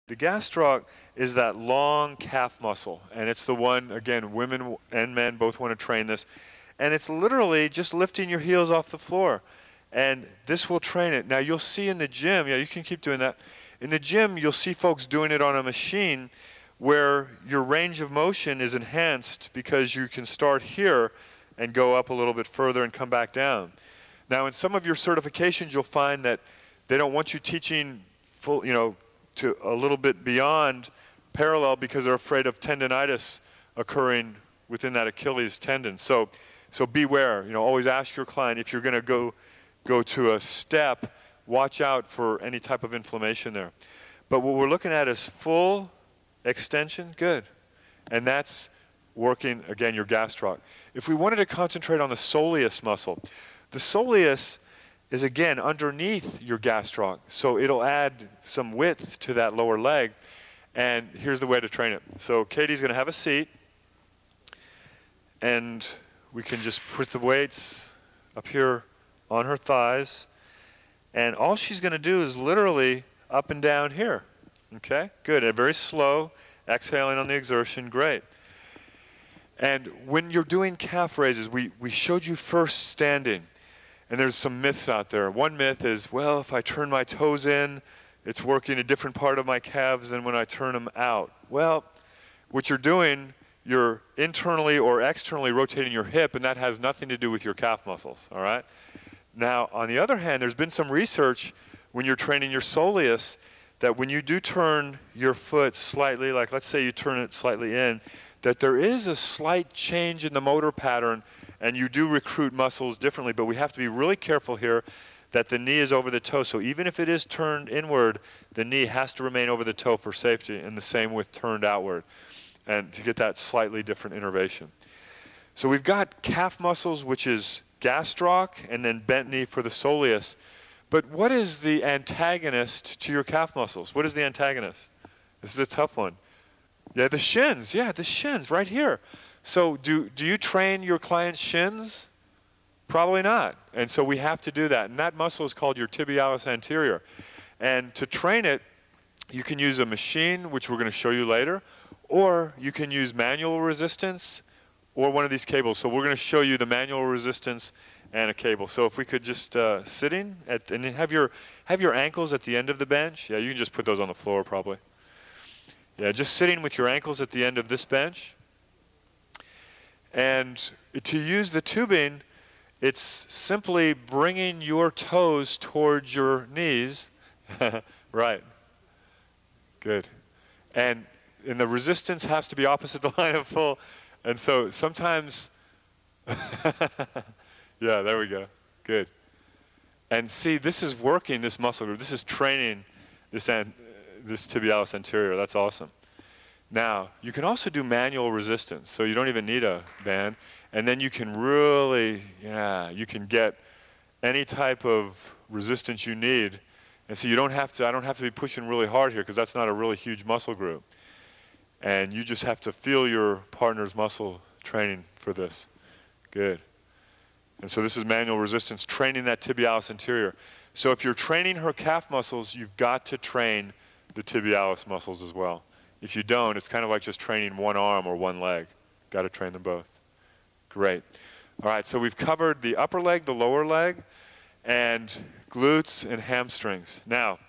The gastroc is that long calf muscle, and it's the one, again, women and men both want to train this. And it's literally just lifting your heels off the floor. And this will train it. Now, you'll see in the gym, yeah, you can keep doing that. In the gym, you'll see folks doing it on a machine where your range of motion is enhanced because you can start here and go up a little bit further and come back down. Now, in some of your certifications, you'll find that they don't want you teaching full, to a little bit beyond parallel because they're afraid of tendinitis occurring within that Achilles tendon. So beware. Always ask your client if you're going to go to a step. Watch out for any type of inflammation there. But what we're looking at is full extension. Good, and that's working again your gastroc. If we wanted to concentrate on the soleus muscle, the soleus is again underneath your gastroc, so it'll add some width to that lower leg. And here's the way to train it. So Katie's going to have a seat, and we can just put the weights up here on her thighs, and all she's going to do is literally up and down here. Okay, good. And very slow, exhaling on the exertion. Great. And when you're doing calf raises, we showed you first standing. And there's some myths out there. One myth is, well, if I turn my toes in, it's working a different part of my calves than when I turn them out. Well, what you're doing, you're internally or externally rotating your hip, and that has nothing to do with your calf muscles, all right? Now, on the other hand, there's been some research when you're training your soleus that when you do turn your foot slightly, like let's say you turn it slightly in, that there is a slight change in the motor pattern, and you do recruit muscles differently, but we have to be really careful here that the knee is over the toe. So even if it is turned inward, the knee has to remain over the toe for safety, and the same with turned outward, and to get that slightly different innervation. So we've got calf muscles, which is gastroc, and then bent knee for the soleus. But what is the antagonist to your calf muscles? What is the antagonist? This is a tough one. Yeah, the shins. Yeah, the shins right here. So do you train your client's shins? Probably not. And so we have to do that. And that muscle is called your tibialis anterior. And to train it, you can use a machine, which we're going to show you later, or you can use manual resistance or one of these cables. So we're going to show you the manual resistance and a cable. So if we could just sitting and have your ankles at the end of the bench. Yeah, you can just put those on the floor probably. Yeah, just sitting with your ankles at the end of this bench. And to use the tubing, it's simply bringing your toes towards your knees. Right. Good. And the resistance has to be opposite the line of full. And so sometimes, yeah, there we go. Good. And see, this is working this muscle group. This is training this tibialis anterior. That's awesome. Now, you can also do manual resistance, so you don't even need a band. And then you can really, you can get any type of resistance you need. And so I don't have to be pushing really hard here because that's not a really huge muscle group. And you just have to feel your partner's muscle training for this. Good. And so this is manual resistance, training that tibialis anterior. So if you're training her calf muscles, you've got to train the tibialis muscles as well. If you don't, it's kind of like just training one arm or one leg. Got to train them both. Great. All right, so we've covered the upper leg, the lower leg, and glutes and hamstrings. Now,